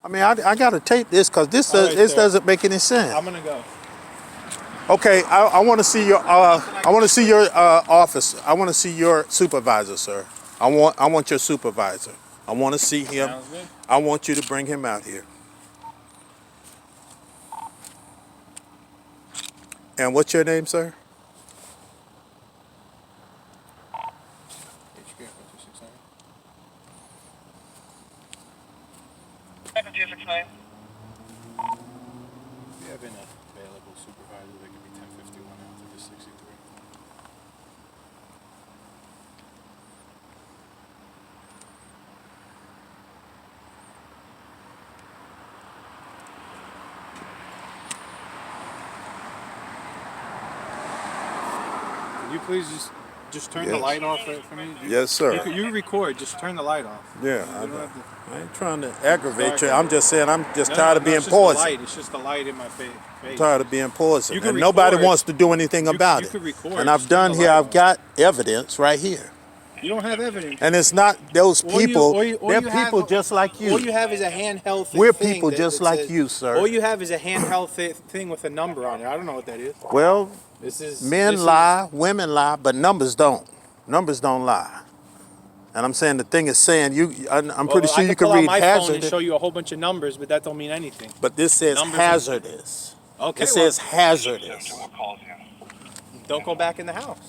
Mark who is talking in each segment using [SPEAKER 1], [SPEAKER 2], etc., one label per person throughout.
[SPEAKER 1] I mean, I got to tape this because this doesn't make any sense.
[SPEAKER 2] I'm gonna go.
[SPEAKER 1] Okay, I want to see your office. I want to see your supervisor, sir. I want your supervisor. I want to see him.
[SPEAKER 2] Sounds good.
[SPEAKER 1] I want you to bring him out here. And what's your name, sir?
[SPEAKER 2] You have an available supervisor that could be 1051 out to the 63. Can you please just turn the light off for me?
[SPEAKER 1] Yes, sir.
[SPEAKER 2] You record, just turn the light off.
[SPEAKER 1] Yeah, I ain't trying to aggravate you. I'm just saying I'm just tired of being poisoned.
[SPEAKER 2] It's just the light in my face.
[SPEAKER 1] Tired of being poisoned. And
[SPEAKER 2] record.
[SPEAKER 1] nobody wants to do anything about
[SPEAKER 2] You
[SPEAKER 1] it.
[SPEAKER 2] could record.
[SPEAKER 1] And I've done here, I've got evidence right here.
[SPEAKER 2] You don't have evidence.
[SPEAKER 1] And it's not those people, they're people
[SPEAKER 2] have,
[SPEAKER 1] just like you.
[SPEAKER 2] All you have is a handheld thing.
[SPEAKER 1] We're people just like
[SPEAKER 2] says,
[SPEAKER 1] you, sir.
[SPEAKER 2] All you have is a handheld thing with a number on it. I don't know what that is.
[SPEAKER 1] Well, men lie, women lie, but numbers don't. Numbers don't lie. And I'm saying the thing is saying I'm pretty sure you can read hazardous.
[SPEAKER 2] I can pull out my phone and show you a whole bunch of numbers, but that don't mean anything.
[SPEAKER 1] But this says hazardous.
[SPEAKER 2] Okay.
[SPEAKER 1] It says hazardous.
[SPEAKER 2] Don't go back in the house.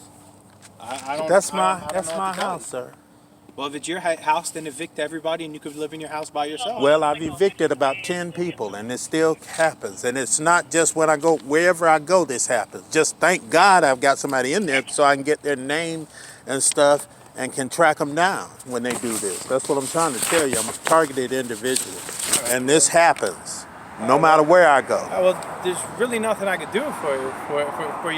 [SPEAKER 2] I don't.
[SPEAKER 1] That's
[SPEAKER 2] my
[SPEAKER 1] house, sir.
[SPEAKER 2] Well, if it's your house, then evict everybody, and you could live in your house by yourself.
[SPEAKER 1] Well, I've evicted about 10 people, and it still happens. And it's not just when I go, wherever I go, this happens. Just thank God I've got somebody in there so I can get their name and stuff and can track them down when they do this. That's what I'm trying to tell you. I'm a targeted individual, and this happens no matter where I go.
[SPEAKER 2] Well, there's really nothing I could do for you.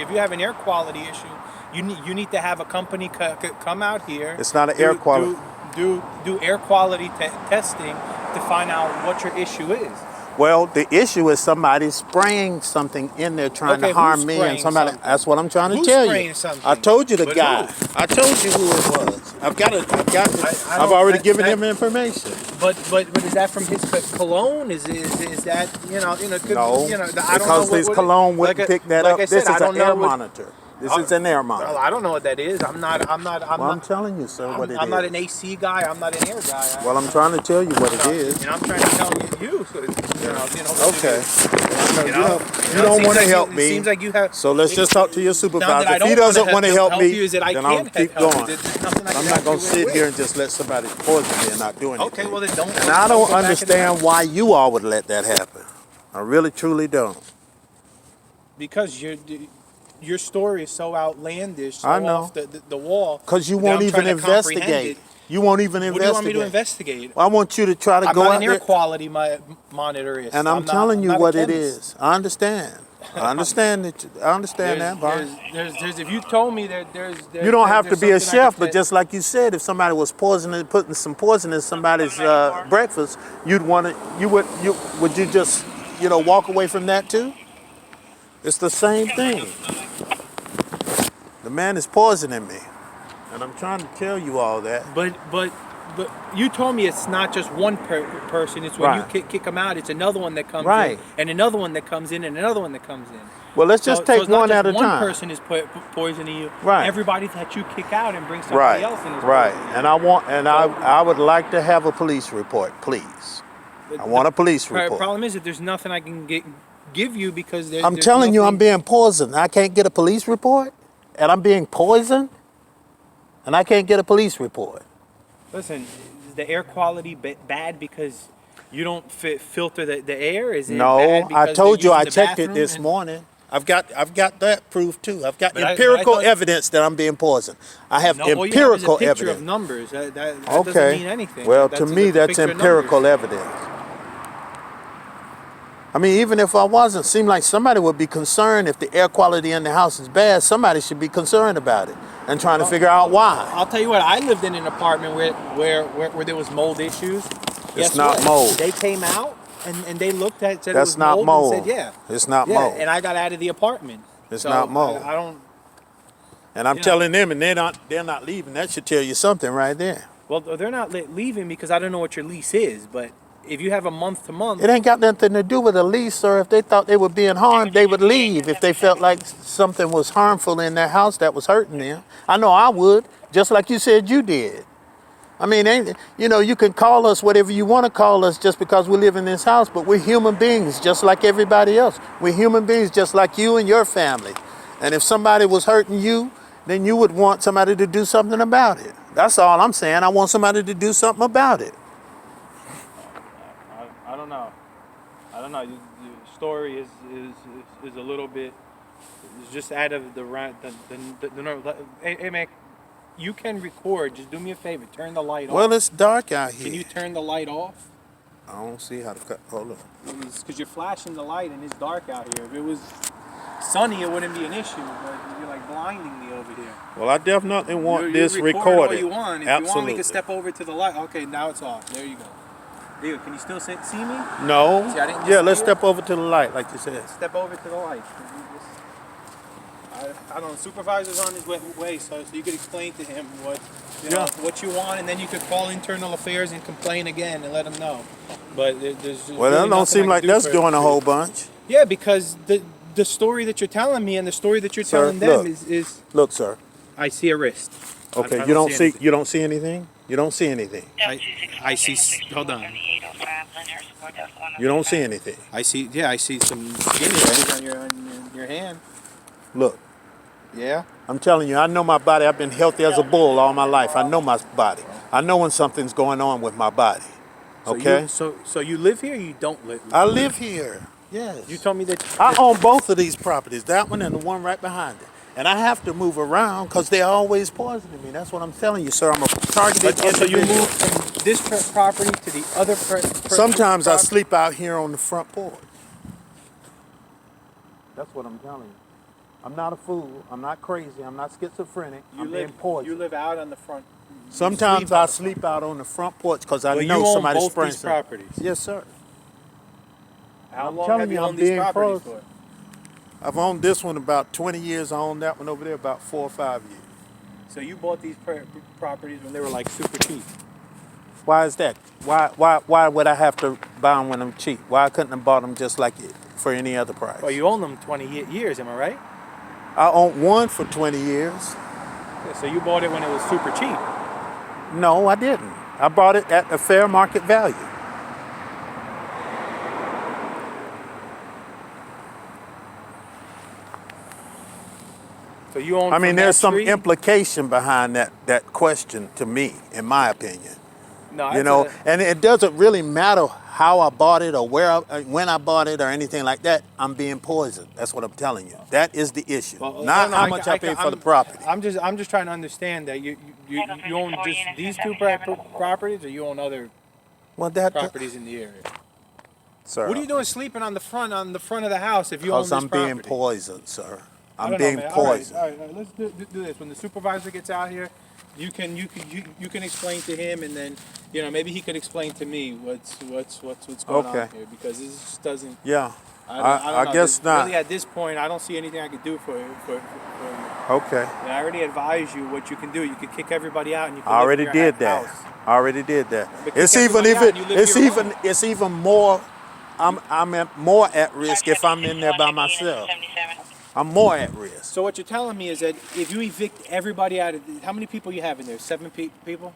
[SPEAKER 2] If you have an air quality issue, you need to have a company come out here.
[SPEAKER 1] It's not an air quality.
[SPEAKER 2] Do air quality testing to find out what your issue is.
[SPEAKER 1] Well, the issue is somebody spraying something in there trying to harm me, and somebody. Something? That's what I'm trying to tell you.
[SPEAKER 2] Something?
[SPEAKER 1] I told you the
[SPEAKER 2] But
[SPEAKER 1] guy.
[SPEAKER 2] who?
[SPEAKER 1] I told you who it was. I've already given him information.
[SPEAKER 2] But is that from his cologne? Is that
[SPEAKER 1] No,
[SPEAKER 2] I don't
[SPEAKER 1] because
[SPEAKER 2] know
[SPEAKER 1] his cologne wouldn't pick that up. This is an air monitor. This is an air monitor.
[SPEAKER 2] Well, I don't know what that is. I'm
[SPEAKER 1] telling you, sir, what it is.
[SPEAKER 2] I'm not an AC guy. I'm not an air guy.
[SPEAKER 1] Well, I'm trying to tell you what it is.
[SPEAKER 2] And I'm trying to tell you.
[SPEAKER 1] Okay. You don't want to help me.
[SPEAKER 2] It seems like you have.
[SPEAKER 1] So let's just talk to your supervisor. If he doesn't want to help me, then I'll keep going. I'm not going to sit here and just let somebody poison me and not do anything.
[SPEAKER 2] Okay, well then don't.
[SPEAKER 1] And I don't understand why you all would let that happen. I really, truly don't.
[SPEAKER 2] Because your story is so outlandish, so
[SPEAKER 1] I know.
[SPEAKER 2] off the wall.
[SPEAKER 1] Because you won't even investigate. You won't even investigate.
[SPEAKER 2] What do you want me to investigate?
[SPEAKER 1] Well, I want you to try to go out there.
[SPEAKER 2] I'm not an air quality monitorist.
[SPEAKER 1] And I'm telling you what it is. I understand. I understand that, Barney.
[SPEAKER 2] If you told me that there's
[SPEAKER 1] you don't have to be a chef, but just like you said, if somebody was putting some poison in somebody's breakfast, would you just walk away from that too? It's the same thing. The man is poisoning me, and I'm trying to tell you all that.
[SPEAKER 2] But you told me it's not just one person. It's when you kick them out, it's another one that comes in, and another one that comes in, and another one that comes in.
[SPEAKER 1] Well, let's just take one at a time.
[SPEAKER 2] One person is poisoning you.
[SPEAKER 1] Right.
[SPEAKER 2] Everybody that you kick out and bring somebody else in is
[SPEAKER 1] And I would like to have a police report, please. I want a police report.
[SPEAKER 2] The problem is that there's nothing I can give you because
[SPEAKER 1] I'm telling you I'm being poisoned. I can't get a police report, and I'm being poisoned, and I can't get a police report.
[SPEAKER 2] Listen, is the air quality bad because you don't filter the air? Is it
[SPEAKER 1] no,
[SPEAKER 2] bad because
[SPEAKER 1] I told you I checked it
[SPEAKER 2] bathroom
[SPEAKER 1] this morning. I've got that proof too. I've got empirical evidence that I'm being poisoned. I have empirical
[SPEAKER 2] evidence.
[SPEAKER 1] Evidence.
[SPEAKER 2] Of numbers. That
[SPEAKER 1] okay.
[SPEAKER 2] doesn't mean anything.
[SPEAKER 1] Well, to me, that's empirical evidence. I mean, even if I wasn't, it seemed like somebody would be concerned if the air quality in the house is bad. Somebody should be concerned about it and trying to figure out why.
[SPEAKER 2] I'll tell you what. I lived in an apartment where there was mold issues.
[SPEAKER 1] It's not mold.
[SPEAKER 2] They came out and they looked at it, said
[SPEAKER 1] that's
[SPEAKER 2] it was
[SPEAKER 1] not mold.
[SPEAKER 2] And said, yeah,
[SPEAKER 1] it's not mold.
[SPEAKER 2] And I got out of the apartment.
[SPEAKER 1] It's not mold.
[SPEAKER 2] I don't.
[SPEAKER 1] And I'm telling them, and they're not leaving. That should tell you something right there.
[SPEAKER 2] Well, they're not leaving because I don't know what your lease is, but. if you have a month to month,
[SPEAKER 1] It ain't got nothing to do with a lease, sir. If they thought they were being harmed, they would leave. If they felt like something was harmful in their house that was hurting them. I know I would, just like you said you did. I mean, you can call us whatever you want to call us just because we live in this house, but we're human beings just like everybody else. We're human beings just like you and your family. And if somebody was hurting you, then you would want somebody to do something about it. That's all I'm saying. I want somebody to do something about it.
[SPEAKER 2] I don't know. I don't know. Your story is a little bit. It's just out of the normal. Hey man, you can record. Just do me a favor. Turn the light off.
[SPEAKER 1] Well, it's dark out here.
[SPEAKER 2] Can you turn the light off?
[SPEAKER 1] I don't see how to cut. Hold on.
[SPEAKER 2] It's because you're flashing the light and it's dark out here. If it was sunny, it wouldn't be an issue. But you're like blinding me over here.
[SPEAKER 1] Well, I definitely want
[SPEAKER 2] You're
[SPEAKER 1] this recorded.
[SPEAKER 2] All you want. If
[SPEAKER 1] Absolutely.
[SPEAKER 2] you want, we can step over to the light. Okay, now it's off. There you go. There, can you still see me?
[SPEAKER 1] No.
[SPEAKER 2] See, I didn't
[SPEAKER 1] Yeah, let's
[SPEAKER 2] see
[SPEAKER 1] step over to the light, like you said.
[SPEAKER 2] Step over to the light. I don't know. Supervisor's on his way, so you could explain to him what you want, and then you could call internal affairs and complain again and let them know. But there's
[SPEAKER 1] Well,
[SPEAKER 2] really
[SPEAKER 1] that don't seem like that's doing a whole bunch.
[SPEAKER 2] Yeah, because the story that you're telling me and the story that you're telling them is.
[SPEAKER 1] Look, sir.
[SPEAKER 2] I see a wrist.
[SPEAKER 1] Okay,
[SPEAKER 2] I
[SPEAKER 1] you don't see. You don't see anything. You don't see anything.
[SPEAKER 2] I see. Hold on.
[SPEAKER 1] You don't see anything.
[SPEAKER 2] I see. Yeah, I see some skin issues on your hand.
[SPEAKER 1] Look.
[SPEAKER 2] Yeah.
[SPEAKER 1] I'm telling you, I know my body. I've been healthy as a bull all my life. I know my body. I know when something's going on with my body. Okay.
[SPEAKER 2] So you live here or you don't live here?
[SPEAKER 1] I live here. Yes.
[SPEAKER 2] You told me that.
[SPEAKER 1] I own both of these properties, that one and the one right behind it. And I have to move around because they're always poisoning me. That's what I'm telling you, sir. I'm a targeted individual.
[SPEAKER 2] So you move from this property to the other
[SPEAKER 1] Sometimes I sleep out here on the front porch. That's what I'm telling you. I'm not a fool. I'm not crazy. I'm not schizophrenic. I'm being poisoned.
[SPEAKER 2] You live out on the front.
[SPEAKER 1] Sometimes I sleep out on the front porch because I know somebody's spraying.
[SPEAKER 2] These properties.
[SPEAKER 1] Yes, sir.
[SPEAKER 2] How long have you owned these properties for?
[SPEAKER 1] I've owned this one about 20 years. I owned that one over there about 4 or 5 years.
[SPEAKER 2] So you bought these properties when they were like super cheap?
[SPEAKER 1] Why is that? Why would I have to buy them when I'm cheap? Why I couldn't have bought them just like it for any other price?
[SPEAKER 2] Well, you own them 20 years, am I right?
[SPEAKER 1] I owned one for 20 years.
[SPEAKER 2] Yeah, so you bought it when it was super cheap?
[SPEAKER 1] No, I didn't. I bought it at a fair market value.
[SPEAKER 2] So you own.
[SPEAKER 1] I mean, there's some implication behind that question to me, in my opinion.
[SPEAKER 2] No,
[SPEAKER 1] and it doesn't really matter how I bought it or when I bought it or anything like that. I'm being poisoned. That's what I'm telling you. That is the issue. Not how much I paid for the property.
[SPEAKER 2] I'm just trying to understand that you own just these two properties, or you own other properties in the area.
[SPEAKER 1] Sir,
[SPEAKER 2] what are you doing sleeping on the front of the house if you own this property?
[SPEAKER 1] Because I'm being poisoned, sir. I'm
[SPEAKER 2] being
[SPEAKER 1] poisoned.
[SPEAKER 2] All right, let's do this. When the supervisor gets out here, you can explain to him, and then maybe he could explain to me what's going on here, because this just doesn't.
[SPEAKER 1] Yeah.
[SPEAKER 2] I
[SPEAKER 1] guess not.
[SPEAKER 2] Really, at this point, I don't see anything I could do for you.
[SPEAKER 1] Okay.
[SPEAKER 2] And I already advised you what you can do. You can kick everybody out, and you can
[SPEAKER 1] I already did that. I already did that. It's even more. I'm more at risk if I'm in there by myself. I'm more at risk.
[SPEAKER 2] So what you're telling me is that if you evict everybody out of, how many people you have in there? 7 people?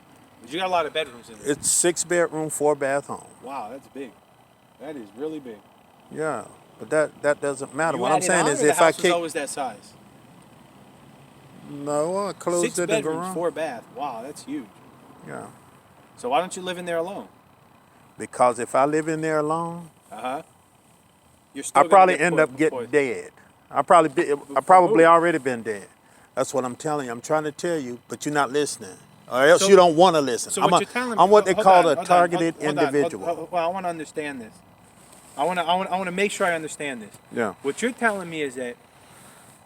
[SPEAKER 2] You got a lot of bedrooms in there.
[SPEAKER 1] It's 6 bedroom, 4 bath home.
[SPEAKER 2] Wow, that's big. That is really big.
[SPEAKER 1] Yeah, but that doesn't matter. What I'm
[SPEAKER 2] added
[SPEAKER 1] saying
[SPEAKER 2] on,
[SPEAKER 1] is
[SPEAKER 2] or
[SPEAKER 1] if
[SPEAKER 2] the
[SPEAKER 1] I
[SPEAKER 2] house was
[SPEAKER 1] kick.
[SPEAKER 2] always that size?
[SPEAKER 1] No, I closed
[SPEAKER 2] 6
[SPEAKER 1] it in the
[SPEAKER 2] bedrooms,
[SPEAKER 1] garage.
[SPEAKER 2] 4 bath. Wow, that's huge.
[SPEAKER 1] Yeah.
[SPEAKER 2] So why don't you live in there alone?
[SPEAKER 1] Because if I live in there alone,
[SPEAKER 2] you're still
[SPEAKER 1] I probably end up getting dead. I probably already been dead. That's what I'm telling you. I'm trying to tell you, but you're not listening, or else you don't want to listen.
[SPEAKER 2] So what you're telling me,
[SPEAKER 1] I'm what they call a targeted individual.
[SPEAKER 2] Well, I want to understand this. I want to make sure I understand this.
[SPEAKER 1] Yeah.
[SPEAKER 2] What you're telling me is that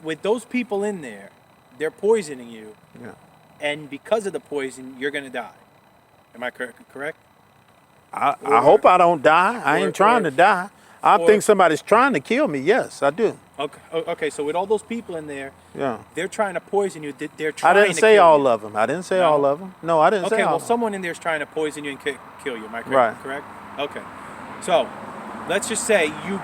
[SPEAKER 2] with those people in there, they're poisoning you.
[SPEAKER 1] Yeah.
[SPEAKER 2] And because of the poison, you're gonna die. Am I correct?
[SPEAKER 1] I hope I don't die. I ain't trying to die. I think somebody's trying to kill me. Yes, I do.
[SPEAKER 2] Okay. So with all those people in there, they're trying to poison you. They're trying.
[SPEAKER 1] I didn't say all of them. I didn't say all of them. No, I didn't say all.
[SPEAKER 2] Okay, well,
[SPEAKER 1] of them.
[SPEAKER 2] someone in there is trying to poison you and kill you. Am I correct?
[SPEAKER 1] Right.
[SPEAKER 2] Correct. Okay. So, let's just say you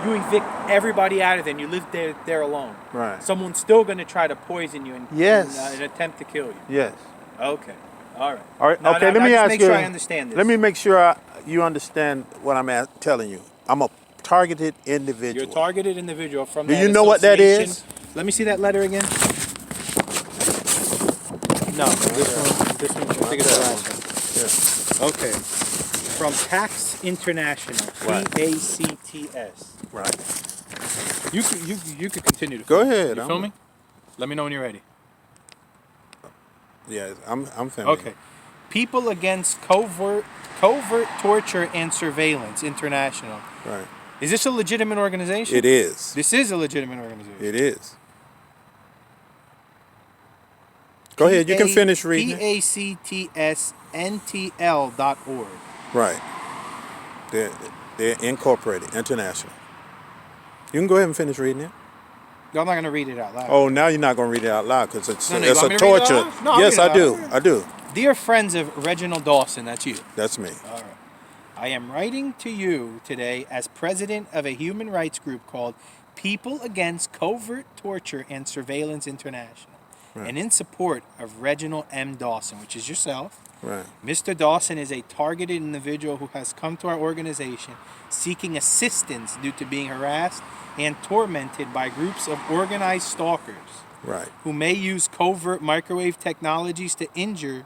[SPEAKER 2] evict everybody out of there and you live there alone.
[SPEAKER 1] Right.
[SPEAKER 2] Someone's still going to try to poison you and
[SPEAKER 1] Yes.
[SPEAKER 2] and attempt to kill you.
[SPEAKER 1] Yes.
[SPEAKER 2] Okay. All right.
[SPEAKER 1] All right.
[SPEAKER 2] Now,
[SPEAKER 1] Okay. Let me
[SPEAKER 2] just
[SPEAKER 1] ask
[SPEAKER 2] make
[SPEAKER 1] you.
[SPEAKER 2] sure I understand this.
[SPEAKER 1] Let me make sure you understand what I'm telling you. I'm a targeted
[SPEAKER 2] You're
[SPEAKER 1] individual.
[SPEAKER 2] a targeted individual from
[SPEAKER 1] Do
[SPEAKER 2] that
[SPEAKER 1] you know what that
[SPEAKER 2] association.
[SPEAKER 1] is?
[SPEAKER 2] Let me see that letter again. No, this one, I think it's the last one.
[SPEAKER 1] Yeah.
[SPEAKER 2] Okay. From Tax International,
[SPEAKER 1] Right.
[SPEAKER 2] TACTS.
[SPEAKER 1] Right.
[SPEAKER 2] You could continue to
[SPEAKER 1] Go
[SPEAKER 2] film.
[SPEAKER 1] ahead.
[SPEAKER 2] You
[SPEAKER 1] I'm-
[SPEAKER 2] filming? Let me know when you're ready.
[SPEAKER 1] Yeah. I'm filming.
[SPEAKER 2] Okay. People Against Covert Torture and Surveillance International.
[SPEAKER 1] Right.
[SPEAKER 2] Is this a legitimate organization?
[SPEAKER 1] It is.
[SPEAKER 2] This is a legitimate organization.
[SPEAKER 1] It is. Go ahead. You can finish reading it.
[SPEAKER 2] PACTSNTL.org.
[SPEAKER 1] Right. They're incorporated, international. You can go ahead and finish reading it.
[SPEAKER 2] No, I'm not going to read it out loud.
[SPEAKER 1] Oh, now you're not going to read it out loud because it's
[SPEAKER 2] No, you
[SPEAKER 1] it's
[SPEAKER 2] want
[SPEAKER 1] a
[SPEAKER 2] me to read it out
[SPEAKER 1] torture.
[SPEAKER 2] loud? No, I'll
[SPEAKER 1] Yes,
[SPEAKER 2] read it
[SPEAKER 1] I
[SPEAKER 2] out
[SPEAKER 1] do.
[SPEAKER 2] loud.
[SPEAKER 1] I do.
[SPEAKER 2] Dear friends of Reginald Dawson, that's you.
[SPEAKER 1] That's me.
[SPEAKER 2] All right. I am writing to you today as president of a human rights group called People Against Covert Torture and Surveillance International,
[SPEAKER 1] Right.
[SPEAKER 2] and in support of Reginald M. Dawson, which is yourself.
[SPEAKER 1] Right.
[SPEAKER 2] Mr. Dawson is a targeted individual who has come to our organization seeking assistance due to being harassed and tormented by groups of organized stalkers
[SPEAKER 1] Right.
[SPEAKER 2] who may use covert microwave technologies to injure,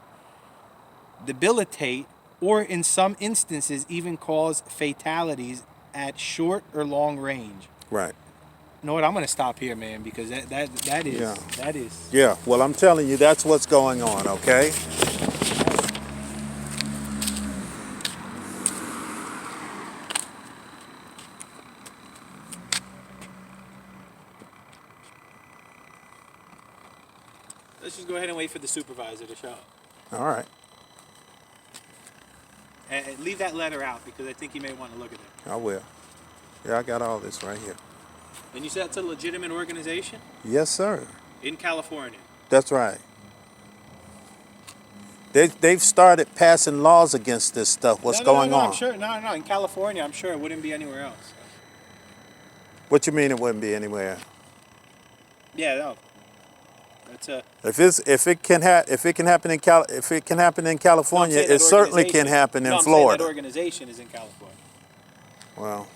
[SPEAKER 2] debilitate, or in some instances even cause fatalities at short or long range.
[SPEAKER 1] Right.
[SPEAKER 2] You know what? I'm going to stop here, man, because that is
[SPEAKER 1] Yeah.
[SPEAKER 2] that is.
[SPEAKER 1] Yeah. Well, I'm telling you, that's what's going on. Okay.
[SPEAKER 2] Let's just go ahead and wait for the supervisor to show up.
[SPEAKER 1] All right.
[SPEAKER 2] And leave that letter out because I think you may want to look at it.
[SPEAKER 1] I will. Yeah, I got all this right here.
[SPEAKER 2] And you said it's a legitimate organization
[SPEAKER 1] Yes, sir.
[SPEAKER 2] in California.
[SPEAKER 1] That's right. They've started passing laws against this stuff. What's going on?
[SPEAKER 2] I'm sure. No. In California, I'm sure it wouldn't be anywhere else.
[SPEAKER 1] What you mean it wouldn't be anywhere?
[SPEAKER 2] Yeah, no. That's a.
[SPEAKER 1] If it can happen in California,
[SPEAKER 2] No, I'm saying
[SPEAKER 1] it
[SPEAKER 2] that
[SPEAKER 1] certainly
[SPEAKER 2] organization-
[SPEAKER 1] can happen
[SPEAKER 2] no,
[SPEAKER 1] in
[SPEAKER 2] I'm saying
[SPEAKER 1] Florida.
[SPEAKER 2] that organization is in California.
[SPEAKER 1] Well,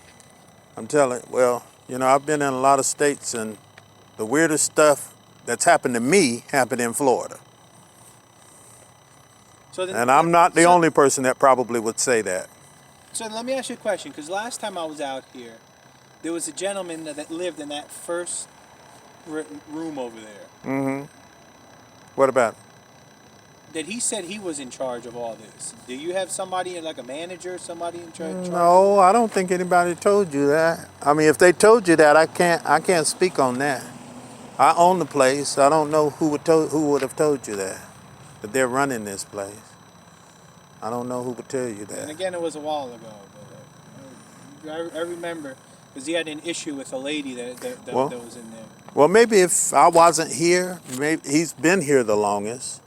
[SPEAKER 1] I'm telling. Well, you know, I've been in a lot of states, and the weirdest stuff that's happened to me happened in Florida.
[SPEAKER 2] So then,
[SPEAKER 1] And I'm not the only person that probably would say that.
[SPEAKER 2] So let me ask you a question, because last time I was out here, there was a gentleman that lived in that first room over there.
[SPEAKER 1] Mm-hmm. What about it?
[SPEAKER 2] That he said he was in charge of all this. Do you have somebody, like a manager, somebody in charge?
[SPEAKER 1] No, I don't think anybody told you that. I mean, if they told you that, I can't speak on that. I own the place. I don't know who would have told you that they're running this place. I don't know who would tell you that.
[SPEAKER 2] And again, it was a while ago. But I remember, because he had an issue with a lady that was in there.
[SPEAKER 1] Well, maybe if I wasn't here, maybe he's been here the longest.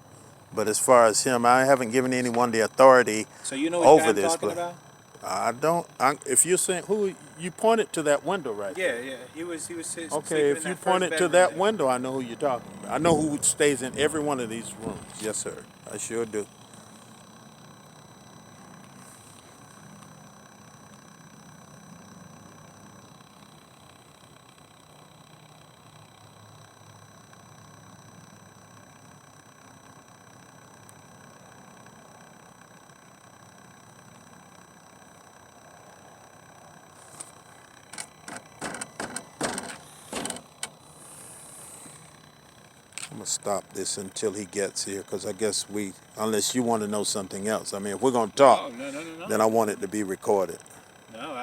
[SPEAKER 1] But as far as him, I haven't given anyone the authority
[SPEAKER 2] So you know
[SPEAKER 1] over
[SPEAKER 2] what
[SPEAKER 1] this
[SPEAKER 2] I'm talking
[SPEAKER 1] place.
[SPEAKER 2] about?
[SPEAKER 1] I don't. If you're saying who, you pointed to that window right there.
[SPEAKER 2] Yeah. He was sleeping
[SPEAKER 1] Okay,
[SPEAKER 2] in
[SPEAKER 1] if you
[SPEAKER 2] that
[SPEAKER 1] pointed
[SPEAKER 2] first
[SPEAKER 1] to
[SPEAKER 2] bedroom
[SPEAKER 1] that
[SPEAKER 2] there.
[SPEAKER 1] window, I know who you're talking about. I know who stays in every one of these rooms. Yes, sir. I sure do. I'm gonna stop this until he gets here, because I guess unless you want to know something else. I mean, if we're gonna talk,
[SPEAKER 2] No.
[SPEAKER 1] then I want it to be recorded.
[SPEAKER 2] No,